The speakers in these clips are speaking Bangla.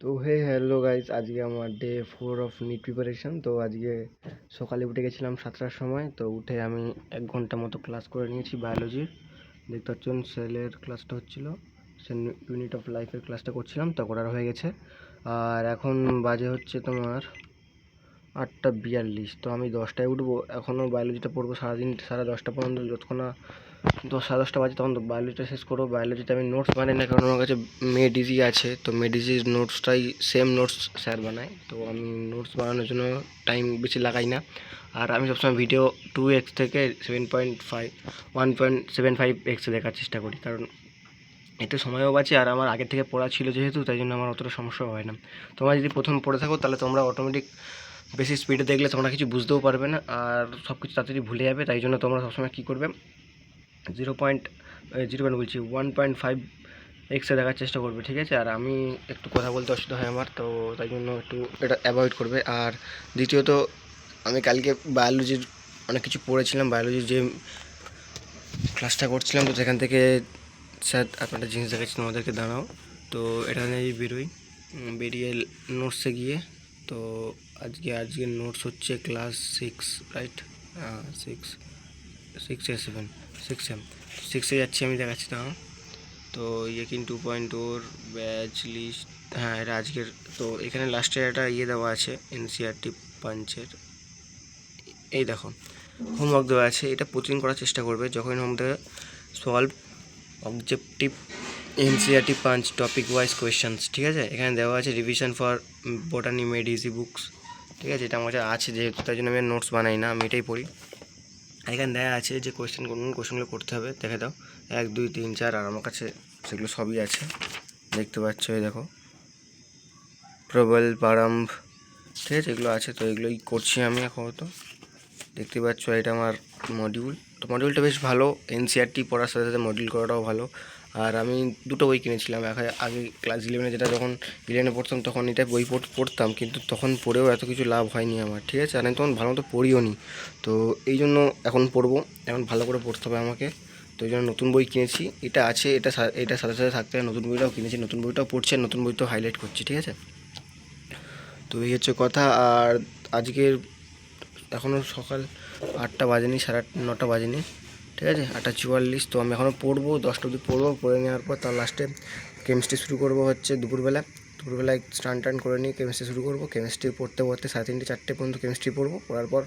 তো হ্যালো গাইস, আজকে আমার ডে 4 অফ নিট প্রিপারেশন। তো আজকে সকালে উঠে গেছিলাম 7টার সময়। তো উঠে আমি 1 ঘন্টা মতো ক্লাস করে নিয়েছি বায়োলজির। দেখতে পাচ্ছেন সেলের ক্লাসটা হচ্ছিল, সেল ইউনিট অফ লাইফের ক্লাসটা করছিলাম, তো করার হয়ে গেছে। আর এখন বাজে হচ্ছে তোমার 8টা 42। তো আমি 10টায় উঠবো, এখনও বায়োলজিটা পড়বো সারাদিন, সাড়ে 10টা পর্যন্ত, যতক্ষণ না 10 সাড়ে 10টা বাজে তখন তো বায়োলজিটা শেষ করবো। বায়োলজিতে আমি নোটস বানাই না, কারণ আমার কাছে মেডিজি আছে। তো মেডিজির নোটসটাই সেম নোটস স্যার বানায়, তো আমি নোটস বানানোর জন্য টাইম বেশি লাগাই না। আর আমি সবসময় ভিডিও 2x থেকে 7.5 1.75x দেখার চেষ্টা করি, কারণ এতে সময়ও বাঁচে। আর আমার আগে থেকে পড়া ছিল যেহেতু, তাই জন্য আমার অতটা সমস্যা হয় না। তোমরা যদি প্রথম পড়ে থাকো তাহলে তোমরা অটোমেটিক বেশি স্পিডে দেখলে তোমরা কিছু বুঝতেও পারবে না, আর সব কিছু তাড়াতাড়ি ভুলে যাবে। তাই জন্য তোমরা সবসময় কী করবে, 1.5x দেখার চেষ্টা করবে, ঠিক আছে? আর আমি একটু কথা বলতে অসুবিধা হয় আমার, তো তাই জন্য একটু এটা অ্যাভয়েড করবে। আর দ্বিতীয়ত, আমি কালকে বায়োলজির অনেক কিছু পড়েছিলাম, বায়োলজির যে ক্লাসটা করছিলাম, তো সেখান থেকে স্যার আপনারা জিনিস দেখাচ্ছি তোমাদেরকে, দাঁড়াও। তো এটা নিয়েই বেরিয়ে নোটসে গিয়ে, তো আজকের নোটস হচ্ছে ক্লাস 6, রাইট? 6 6 6 7 6 যাচ্ছি, আমি দেখাচ্ছি দাঁড়াও। তো ইয়েকিন 2.0 ব্যাচ লিস্ট, হ্যাঁ এটা আজকের। তো এখানে লাস্টে একটা দেওয়া আছে এনসিআরটি পাঞ্চের, এই দেখো হোমওয়ার্ক দেওয়া আছে। এটা প্রতিদিন করার চেষ্টা করবে, যখন হোম দেবে solve objective NCERT punch topic wise questions, ঠিক আছে? এখানে দেওয়া আছে revision for botany made easy books, ঠিক আছে? এটা আমার কাছে আছে যেহেতু, তাই জন্য আমি নোটস বানাই না, আমি এটাই পড়ি। এখানে দেওয়া আছে যে কোয়েশ্চেনগুলো করতে হবে, দেখে দাও 1 2 3 4, আর আমার কাছে সেগুলো সবই আছে, দেখতে পাচ্ছ, এই দেখো প্রবল প্রারম্ভ, ঠিক আছে? এগুলো আছে, তো এগুলোই করছি আমি আপাতত। দেখতে পাচ্ছ এটা আমার মডিউল। তো মডিউলটা বেশ ভালো, এনসিআরটি পড়ার সাথে সাথে মডিউল করাটাও ভালো। আর আমি দুটো বই কিনেছিলাম, আগে ক্লাস 11-এ, যেটা যখন 11-এ পড়তাম তখন এটা বই পড়তাম, কিন্তু তখন পড়েও এত কিছু লাভ হয়নি আমার, ঠিক আছে? আর আমি তখন ভালো মতো পড়িও নি, তো এই জন্য এখন পড়বো, এখন ভালো করে পড়তে হবে আমাকে। তো এই জন্য নতুন বই কিনেছি, এটা আছে, এটা সাথে সাথে থাকতে হয়। নতুন বইটাও কিনেছি, নতুন বইটাও পড়ছি, নতুন বইটাও হাইলাইট করছি, ঠিক আছে? তো এই হচ্ছে কথা। আর আজকের এখনও সকাল 8টা বাজেনি, সাড়ে 9টা বাজেনি, ঠিক আছে? 8টা 44। তো আমি এখনও পড়বো, 10টা অবধি পড়বো, পড়ে নেওয়ার পর তার লাস্টে কেমিস্ট্রি শুরু করবো হচ্ছে দুপুরবেলায় স্নান টান করে নিয়ে কেমিস্ট্রি শুরু করবো। কেমিস্ট্রি পড়তে পড়তে 3:30 4টে পর্যন্ত কেমিস্ট্রি পড়বো, পড়ার পর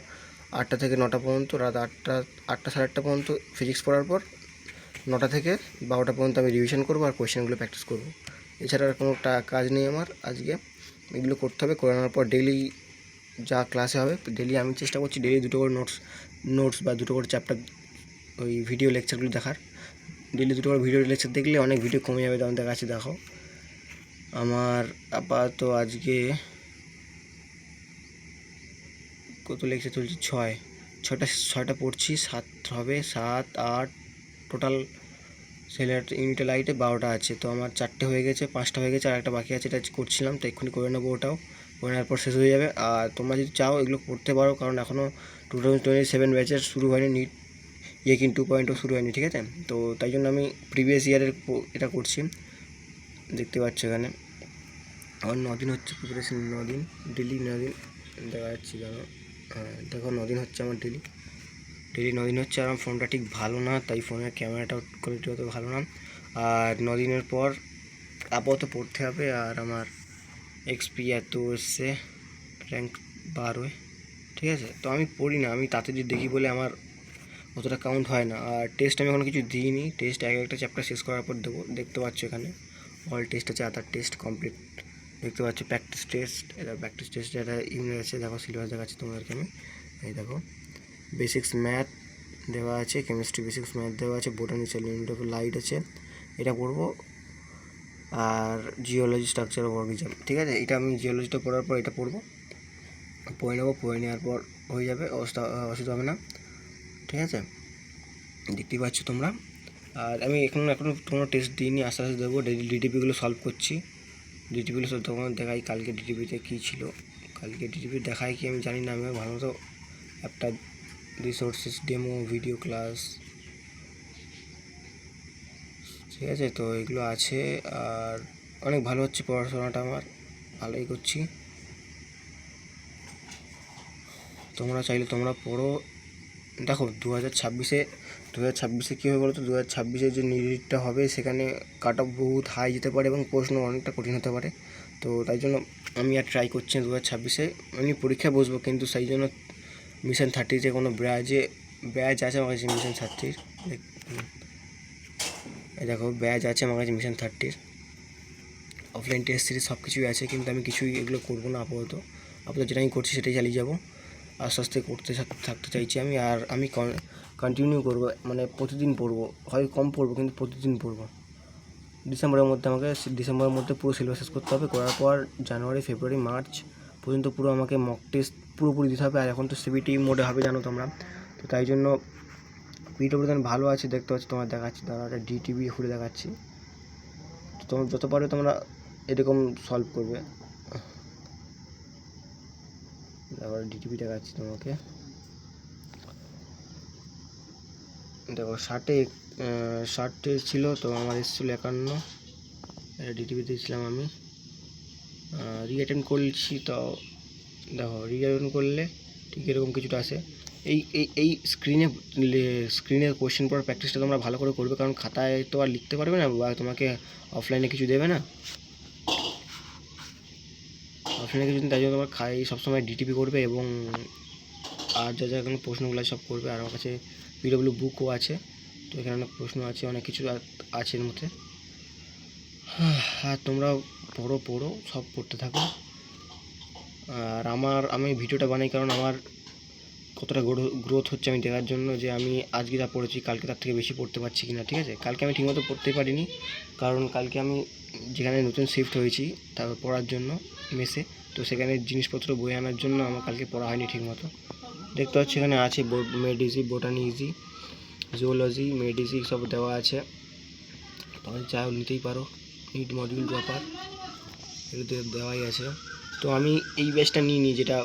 8টা থেকে 9টা পর্যন্ত, রাত 8টা সাড়ে 8টা পর্যন্ত ফিজিক্স পড়ার পর 9টা থেকে 12টা পর্যন্ত আমি রিভিশন করবো আর কোয়েশ্চেনগুলো প্র্যাকটিস করবো। এছাড়া আর কোনো কাজ নেই আমার আজকে, এগুলো করতে হবে। করে নেওয়ার পর ডেইলি যা ক্লাসে হবে, ডেইলি আমি চেষ্টা করছি ডেইলি 2টো করে নোটস বা 2টো করে চ্যাপ্টার ওই ভিডিও লেকচারগুলো দেখার। ডেইলি 2টো করে ভিডিও লেকচার দেখলে অনেক ভিডিও কমে যাবে, যেমন দেখাচ্ছি, দেখো আমার আপাতত আজকে কত লেকচার চলছে, 6টা পড়ছি, 7 হবে, 7 8 টোটাল। সেলের ইউনিটে লাইটে 12টা আছে, তো আমার 4টে হয়ে গেছে, 5টা হয়ে গেছে, আর একটা বাকি আছে, এটা করছিলাম, তো এক্ষুনি করে নেবো ওটাও। করে নেওয়ার পর শেষ হয়ে যাবে। আর তোমরা যদি চাও এগুলো করতে পারো, কারণ এখনও 2027 ব্যাচের শুরু হয়নি, নিট ইয়েকিন 2.0 শুরু হয়নি, ঠিক আছে? তো তাই জন্য আমি প্রিভিয়াস ইয়ারের এটা করছি, দেখতে পাচ্ছ এখানে আমার 9 দিন হচ্ছে প্রিপারেশন, 9 দিন ডেলি, 9 দিন দেখা যাচ্ছে, জানো? হ্যাঁ দেখো 9 দিন হচ্ছে আমার ডেলি 9 দিন হচ্ছে। আর আমার ফোনটা ঠিক ভালো না, তাই ফোনের ক্যামেরাটাও কোয়ালিটি অত ভালো না। আর 9 দিনের পর আপাতত পড়তে হবে। আর আমার এক্সপি এত এসছে, র্যাঙ্ক 12, ঠিক আছে? তো আমি পড়ি না, আমি তাতে যদি দেখি বলে আমার অতটা কাউন্ট হয় না। আর টেস্ট আমি এখনও কিছু দিইনি, টেস্ট একটা চ্যাপ্টার শেষ করার পর দেবো। দেখতে পাচ্ছ এখানে অল টেস্ট আছে, আদার টেস্ট কমপ্লিট, দেখতে পাচ্ছ প্র্যাকটিস টেস্ট, এটা প্র্যাকটিস টেস্ট, এটা ইউনিট আছে, দেখো সিলেবাস দেখাচ্ছি তোমাদেরকে আমি, এই দেখো বেসিক্স ম্যাথ দেওয়া আছে, কেমিস্ট্রি বেসিক্স ম্যাথ দেওয়া আছে, botany cell unit of light আছে, এটা পড়বো। আর জিওলজি স্ট্রাকচার অফ অর্গানিজম, ঠিক আছে? এটা আমি জিওলজিটা পড়ার পর এটা পড়বো, পড়ে নেবো, পড়ে নেওয়ার পর হয়ে যাবে, অসুবিধা হবে না, ঠিক আছে? দেখতেই পাচ্ছ তোমরা। আর আমি এখনও কোনো টেস্ট দিইনি, আস্তে আস্তে দেবো। ডিটিপিগুলো সলভ করছি, ডিটিপিগুলো সলভ তখন দেখাই কালকে ডিটিপিতে কী ছিল, কালকে ডিটিপি দেখায় কি আমি জানি না, আমি ভালো মতো একটা রিসোর্সেস ডেমো ভিডিও ক্লাস, ঠিক আছে? তো এগুলো আছে। আর অনেক ভালো হচ্ছে পড়াশোনাটা আমার, ভালোই করছি। তোমরা চাইলে তোমরা পড়ো। দেখো 2026-এ কী হবে বলো তো, 2026-এ যে নিটটা হবে সেখানে কাট অফ বহুত হাই যেতে পারে এবং প্রশ্ন অনেকটা কঠিন হতে পারে। তো তাই জন্য আমি আর ট্রাই করছি 2026-এ আমি পরীক্ষায় বসবো, কিন্তু সেই জন্য মিশন 30 যে কোনো ব্যাচ আছে আমার কাছে মিশন 30-র। এই দেখো ব্যাচ আছে আমার কাছে মিশন 30-র, অফলাইন টেস্ট সিরিজ সব কিছুই আছে, কিন্তু আমি কিছুই এগুলো করবো না আপাতত যেটা আমি করছি সেটাই চালিয়ে যাবো। আস্তে আস্তে করতে থাকতে চাইছি আমি, আর আমি কন্টিনিউ করবো, মানে প্রতিদিন পড়বো, হয় কম পড়বো কিন্তু প্রতিদিন পড়বো। ডিসেম্বরের মধ্যে পুরো সিলেবাস শেষ করতে হবে। করার পর জানুয়ারি, ফেব্রুয়ারি, মার্চ পর্যন্ত পুরো আমাকে মক টেস্ট পুরোপুরি দিতে হবে। আর এখন তো সিবিটি মোডে হবে জানো তোমরা, তো তাই জন্য ভিডিও প্রদান ভালো আছে, দেখতে পাচ্ছি তোমার দেখাচ্ছি, দাদা ডিটিভি খুলে দেখাচ্ছি। তো তোমরা যত পারো তোমরা এরকম সলভ করবে। তারপরে ডিটিভি দেখাচ্ছি তোমাকে, দেখো 60 ছিল, তো আমার এসেছিলো 51, ডিটিভিতে ছিলাম আমি। রিঅ্যাটেন্ড করছি, তো দেখো রিঅ্যাটেন্ড করলে ঠিক এরকম কিছুটা আসে। এই স্ক্রিনে কোশ্চেন পড়ার প্র্যাকটিসটা তোমরা ভালো করে করবে, কারণ খাতায় তো আর লিখতে পারবে না, বা তোমাকে অফলাইনে কিছু দেবে না, তাই জন্য তোমার সবসময় ডিটিপি করবে, এবং আর যা এখানে প্রশ্নগুলো সব করবে। আর আমার কাছে পিডব্লিউ বুকও আছে, তো এখানে অনেক প্রশ্ন আছে, অনেক কিছু আছে এর মধ্যে। আর তোমরা পড়ো সব পড়তে থাকো। আর আমি ভিডিওটা বানাই কারণ আমার কতটা গ্রোথ হচ্ছে আমি দেখার জন্য, যে আমি আজকে যা পড়েছি কালকে তার থেকে বেশি পড়তে পারছি কিনা। ঠিক আছে, কালকে আমি ঠিকমতো পড়তে পারিনি, কারণ কালকে আমি যেখানে নতুন শিফট হয়েছি তারপর পড়ার জন্য মেসে, তো সেখানে জিনিসপত্র বয়ে আনার জন্য আমার কালকে পড়া হয়নি ঠিকমতো। দেখতে পাচ্ছি এখানে আছে মেডিসি, বোটানি ইজি, জিওলজি, মেডিসি সব দেওয়া আছে, তোমার চাও নিতেই পারো। নিট মডিউল ড্রপার এগুলো দেওয়াই আছে। তো আমি এই ব্যাচটা নিইনি, যেটা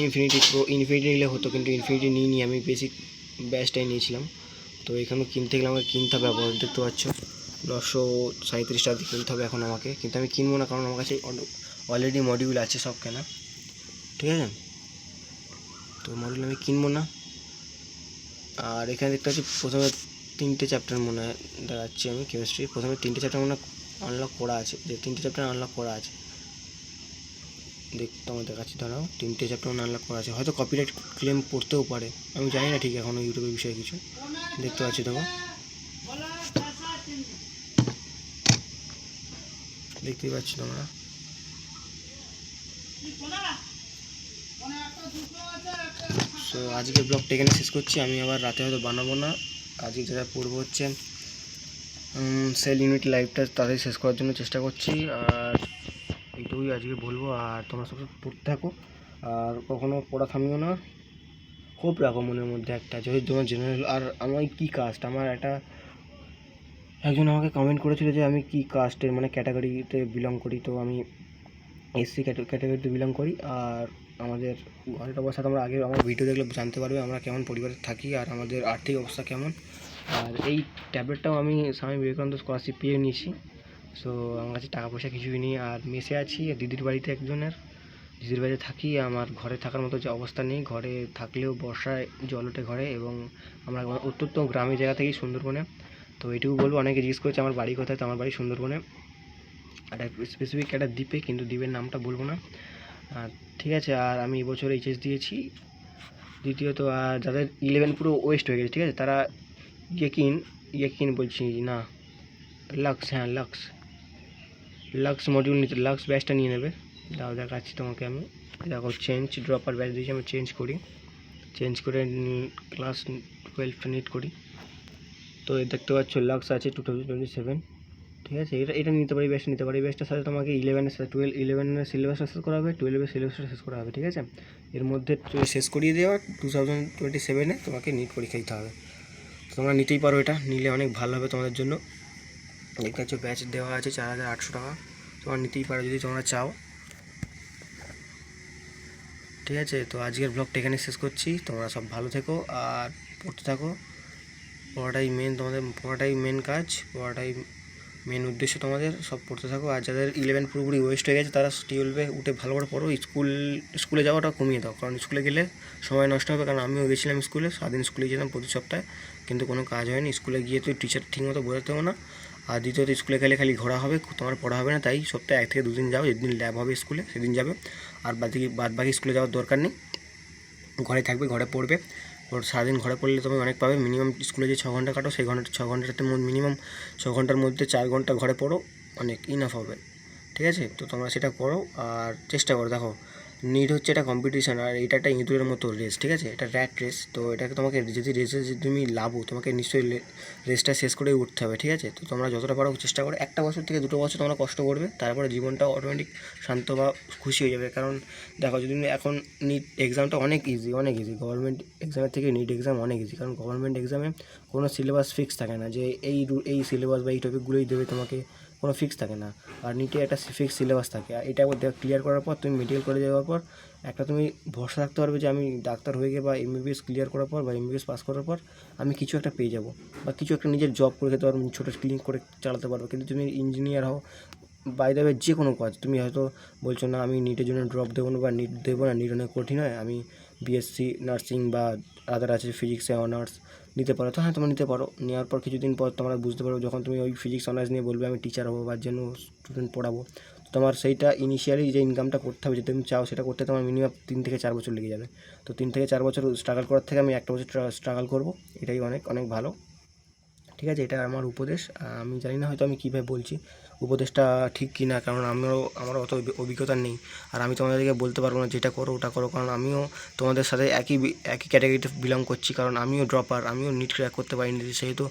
ইনফিনিটি নিলে হতো, কিন্তু ইনফিনিটি নিইনি, আমি বেসিক ব্যাচটাই নিয়েছিলাম। তো এখানে কিনতে গেলে আমাকে কিনতে হবে, আবার দেখতে পাচ্ছ 937 টাকা দিয়ে কিনতে হবে এখন আমাকে, কিন্তু আমি কিনবো না, কারণ আমার কাছে অলরেডি মডিউল আছে সব কেনা। ঠিক আছে, তো মডিউল আমি কিনবো না। আর এখানে দেখতে পাচ্ছি প্রথমে 3টে চ্যাপ্টার মনে হয় দেখাচ্ছি আমি কেমিস্ট্রি, প্রথমে 3টে চ্যাপ্টার মনে আনলক করা আছে, যে 3টে চ্যাপ্টার আনলক করা আছে, তোমার দেখাচ্ছি, দাঁড়াও। 3টে চ্যাপ্টার আনলক করা আছে, হয়তো কপিরাইট ক্লেম পড়তেও পারে, আমি জানি না ঠিক এখনও ইউটিউবের বিষয়ে কিছু। দেখতে পাচ্ছি দেখো, দেখতেই পাচ্ছি তোমরা। সো আজকের ব্লগটা এখানে শেষ করছি, আমি আবার রাতে হয়তো বানাবো না। আজকে যেটা পড়বো হচ্ছে সেল ইউনিট লাইফটা তাড়াতাড়ি শেষ করার জন্য চেষ্টা করছি, আর এইটুকুই আজকে বলবো। আর তোমরা সব পড়তে থাকো, আর কখনো পড়া থামিও না, হোপ রাখো মনের মধ্যে একটা, যদি তোমার জেনারেল। আর আমার কী কাস্ট, আমার একজন আমাকে কমেন্ট করেছিল যে আমি কী কাস্টের, মানে ক্যাটাগরিতে বিলং করি, তো আমি এসসি ক্যাটাগরিতে বিলং করি। আর আমাদের ঘরের অবস্থা তোমরা আগে আমার ভিডিও দেখলে জানতে পারবে আমরা কেমন পরিবারে থাকি, আর আমাদের আর্থিক অবস্থা কেমন। আর এই ট্যাবলেটটাও আমি স্বামী বিবেকানন্দ স্কলারশিপ পেয়ে নিয়েছি, সো আমার কাছে টাকা পয়সা কিছুই নেই। আর মেসে আছি দিদির বাড়িতে, দিদির বাড়িতে থাকি, আমার ঘরে থাকার মতো যে অবস্থা নেই, ঘরে থাকলেও বর্ষায় জল ওঠে ঘরে, এবং আমরা অত্যন্ত গ্রামের জায়গা থেকেই সুন্দরবনে। তো এইটুকু বলবো, অনেকে জিজ্ঞেস করেছে আমার বাড়ি কোথায়, তো আমার বাড়ি সুন্দরবনে, একটা স্পেসিফিক একটা দ্বীপে, কিন্তু দ্বীপের নামটা বলবো না। ঠিক আছে, আর আমি এবছর এইচএস দিয়েছি। দ্বিতীয়ত, আর যাদের 11 পুরো ওয়েস্ট হয়ে গেছে, ঠিক আছে, তারা ইয়েকিন বলছি না, লাক্স মডিউল নিতে, লাক্স ব্যাচটা নিয়ে নেবে। দাও দেখাচ্ছি তোমাকে আমি, দেখো ড্রপার ব্যাচ দিয়েছি, আমি চেঞ্জ করে ক্লাস 12টা নিট করি। তো দেখতে পাচ্ছ লাক্স আছে 2027, ঠিক আছে, এটা নিতে পারি, ব্যাচটা নিতে পারি। ব্যাচটার সাথে তোমাকে 11-এর সাথে 11-এর সিলেবাসটা শেষ করা হবে, 12-এর সিলেবাসটা শেষ করা হবে, ঠিক আছে। এর মধ্যে শেষ করিয়ে দেওয়া 2027-এ তোমাকে নিট পরীক্ষা দিতে হবে। তোমরা নিতেই পারো, এটা নিলে অনেক ভালো হবে তোমাদের জন্য। দেখতে পাচ্ছ ব্যাচ দেওয়া আছে 4800 টাকা, তোমরা নিতেই পারো যদি তোমরা চাও। ঠিক আছে, তো আজকের ব্লগটা এখানে শেষ করছি, তোমরা সব ভালো থেকো আর পড়তে থাকো। পড়াটাই মেন, তোমাদের পড়াটাই মেন কাজ, পড়াটাই মেন উদ্দেশ্য তোমাদের সব পড়তে থাকো। আর যাদের 11 পুরোপুরি ওয়েস্ট হয়ে গেছে তারা 12-এ উঠে ভালো করে পড়ো। স্কুলে যাওয়াটা কমিয়ে দাও, কারণ স্কুলে গেলে সময় নষ্ট হবে। কারণ আমিও গেছিলাম স্কুলে, সারাদিন স্কুলে যেতাম প্রতি সপ্তাহে, কিন্তু কোনো কাজ হয়নি। স্কুলে গিয়ে তো টিচার ঠিকমতো বোঝাতেও না, আর দ্বিতীয়ত স্কুলে গেলে খালি ঘোরা হবে, তোমার পড়া হবে না। তাই সপ্তাহে 1 থেকে 2 দিন যাও, যেদিন ল্যাব হবে স্কুলে সেদিন যাবে। আর বাদ বাকি স্কুলে যাওয়ার দরকার নেই, ঘরে থাকবে, ঘরে পড়বে। সারাদিন ঘরে পড়লে তুমি অনেক পাবে। মিনিমাম স্কুলে যে 6 ঘন্টা কাটো, সেই 6 ঘন্টাতে মিনিমাম 6 ঘন্টার মধ্যে 4 ঘন্টা ঘরে পড়ো, অনেক ইনাফ হবে। ঠিক আছে, তো তোমরা সেটা করো আর চেষ্টা করো। দেখো, নিট হচ্ছে এটা কম্পিটিশান, আর এটা একটা ইঁদুরের মতো রেস। ঠিক আছে, এটা র্যাট রেস। তো এটাকে তোমাকে যদি রেসে যদি তুমি লাভো, তোমাকে নিশ্চয়ই রেসটা শেষ করেই উঠতে হবে। ঠিক আছে, তো তোমরা যতটা পারো চেষ্টা করো। 1 বছর থেকে 2 বছর তোমরা কষ্ট করবে, তারপরে জীবনটা অটোমেটিক শান্ত বা খুশি হয়ে যাবে। কারণ দেখো, যদি এখন নিট এক্সামটা অনেক ইজি, গভর্নমেন্ট এক্সামের থেকে নিট এক্সাম অনেক ইজি। কারণ গভর্নমেন্ট এক্সামে কোনো সিলেবাস ফিক্স থাকে না, যে এই সিলেবাস বা এই টপিকগুলোই দেবে তোমাকে, কোনো ফিক্স থাকে না। আর নিটে একটা ফিক্স সিলেবাস থাকে। আর এটা একবার ক্লিয়ার করার পর তুমি মেডিকেল কলেজে যাওয়ার পর একটা তুমি ভরসা রাখতে পারবে যে আমি ডাক্তার হয়ে গিয়ে বা এমবিবিএস ক্লিয়ার করার পর বা এমবিবিএস পাস করার পর আমি কিছু একটা পেয়ে যাবো, বা কিছু একটা নিজের জব করে খেতে পারবো, ছোটো ক্লিনিক করে চালাতে পারবো। কিন্তু তুমি ইঞ্জিনিয়ার হও, বাই দ্য ওয়ে যে কোনো কাজ, তুমি হয়তো বলছো না আমি নিটের জন্য ড্রপ দেবো না, বা নিট দেবো না, নিট অনেক কঠিন হয়, আমি বিএসসি নার্সিং বা আদার আছে ফিজিক্সে অনার্স নিতে পারো। তো হ্যাঁ, তোমরা নিতে পারো। নেওয়ার পর কিছুদিন পর তোমরা বুঝতে পারো, যখন তুমি ওই ফিজিক্স অনার্স নিয়ে বলবে আমি টিচার হবো বা যেন স্টুডেন্ট পড়াবো, তোমার সেইটা ইনিশিয়ালি যে ইনকামটা করতে হবে, যে তুমি চাও সেটা করতে, তোমার মিনিমাম 3 থেকে 4 বছর লেগে যাবে। তো 3 থেকে 4 বছর স্ট্রাগল করার থেকে আমি 1 বছর স্ট্রাগল করবো, এটাই অনেক অনেক ভালো। ঠিক আছে, এটা আমার উপদেশ। আমি জানি না হয়তো আমি কীভাবে বলছি উপদেশটা ঠিক কি না, কারণ আমার অত অভিজ্ঞতা নেই। আর আমি তোমাদেরকে বলতে পারবো না যেটা করো ওটা করো, কারণ আমিও তোমাদের সাথে একই ক্যাটাগরিতে বিলং করছি। কারণ আমিও ড্রপার, আমিও নিট ক্র্যাক করতে পারিনি, সেহেতু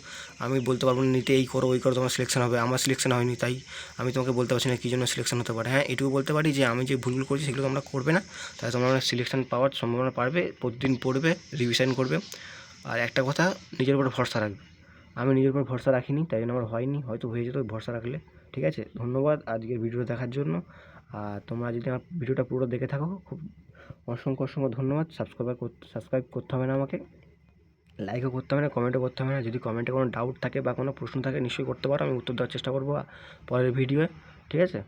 আমি বলতে পারবো না নিটে এই করো ওই করো তোমার সিলেকশন হবে। আমার সিলেকশন হয়নি, তাই আমি তোমাকে বলতে পারছি না কী জন্য সিলেকশন হতে পারে। হ্যাঁ, এটুকু বলতে পারি যে আমি যে ভুলগুলো করছি সেগুলো তোমরা করবে না, তাহলে তোমরা সিলেকশন পাওয়ার সম্ভাবনা পারবে। প্রতিদিন পড়বে, রিভিশন করবে। আর একটা কথা, নিজের উপর ভরসা রাখবে। আমি নিজের উপর ভরসা রাখিনি, তাই জন্য আমার হয়নি, হয়তো হয়ে যেত ভরসা রাখলে। ঠিক আছে, ধন্যবাদ আজকের ভিডিও দেখার জন্য। আর তোমরা যদি আমার ভিডিওটা পুরো দেখে থাকো, খুব অসংখ্য অসংখ্য ধন্যবাদ। সাবস্ক্রাইব করতে হবে না আমাকে, লাইকও করতে হবে না, কমেন্টও করতে হবে না। যদি কমেন্টে কোনো ডাউট থাকে বা কোনো প্রশ্ন থাকে নিশ্চয়ই করতে পারো, আমি উত্তর দেওয়ার চেষ্টা করবো পরের ভিডিওয়ে। ঠিক আছে।